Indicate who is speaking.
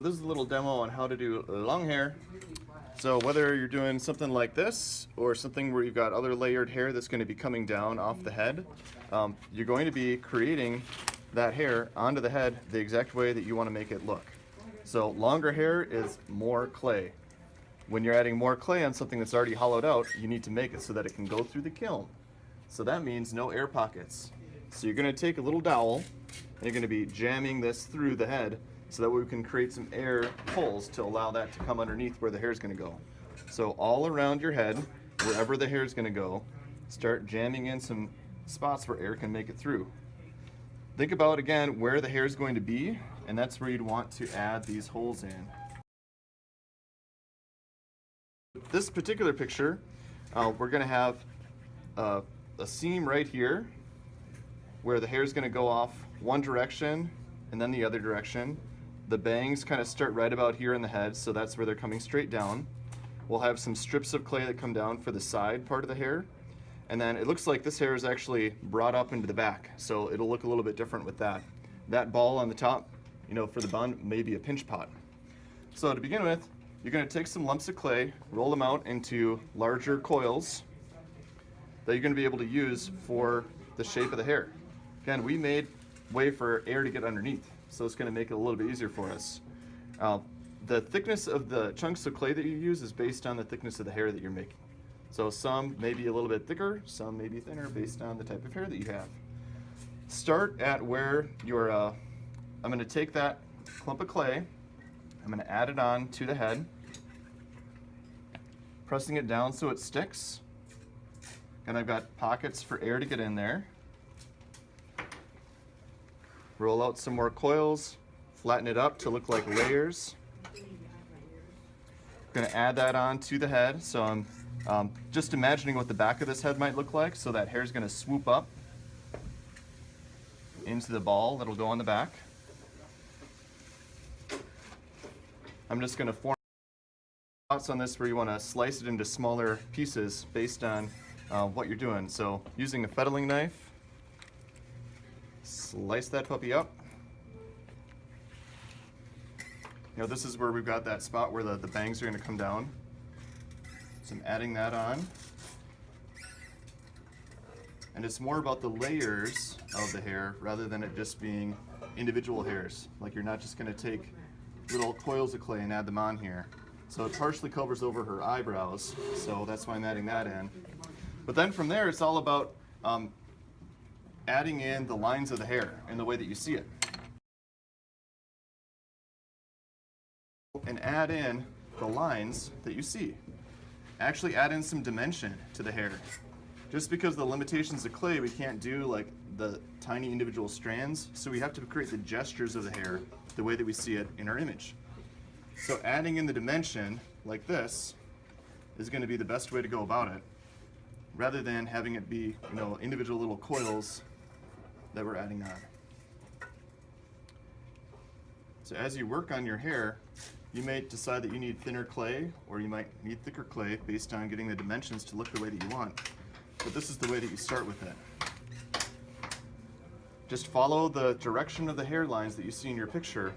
Speaker 1: This is a little demo on how to do long hair. So whether you're doing something like this or something where you've got other layered hair that's going to be coming down off the head, you're going to be creating that hair onto the head the exact way that you want to make it look. So longer hair is more clay. When you're adding more clay on something that's already hollowed out, you need to make it so that it can go through the kiln. So that means no air pockets. So you're going to take a little dowel and you're going to be jamming this through the head so that we can create some air holes to allow that to come underneath where the hair is going to go. So all around your head, wherever the hair is going to go, start jamming in some spots where air can make it through. Think about again where the hair is going to be, and that's where you'd want to add these holes in. This particular picture, we're going to have a seam right here where the hair is going to go off one direction and then the other direction. The bangs kind of start right about here in the head, so that's where they're coming straight down. We'll have some strips of clay that come down for the side part of the hair, and then it looks like this hair is actually brought up into the back, so it'll look a little bit different with that. That ball on the top, for the bun, may be a pinch pot. So to begin with, you're going to take some lumps of clay, roll them out into larger coils that you're going to be able to use for the shape of the hair. Again, we made way for air to get underneath, so it's going to make it a little bit easier for us. The thickness of the chunks of clay that you use is based on the thickness of the hair that you're making. So some may be a little bit thicker, some may be thinner based on the type of hair that you have. Start at where you're, I'm going to take that clump of clay, I'm going to add it on to the head, pressing it down so it sticks, and I've got pockets for air to get in there. Roll out some more coils, flatten it up to look like layers. I'm going to add that on to the head, so I'm just imagining what the back of this head might look like, so that hair is going to swoop up into the ball that'll go on the back. I'm just going to form thoughts on this where you want to slice it into smaller pieces based on what you're doing. So using a fettling knife, slice that puppy up. This is where we've got that spot where the bangs are going to come down. So I'm adding that on. And it's more about the layers of the hair rather than it just being individual hairs. Like you're not just going to take little coils of clay and add them on here. So it partially covers over her eyebrows, so that's why I'm adding that in. But then from there, it's all about adding in the lines of the hair in the way that you see it. And add in the lines that you see. Actually add in some dimension to the hair. Just because of the limitations of clay, we can't do like the tiny individual strands, so we have to create the gestures of the hair the way that we see it in our image. So adding in the dimension like this is going to be the best way to go about it, rather than having it be individual little coils that we're adding on. So as you work on your hair, you may decide that you need thinner clay, or you might need thicker clay based on getting the dimensions to look the way that you want. But this is the way that you start with it. Just follow the direction of the hairlines that you see in your picture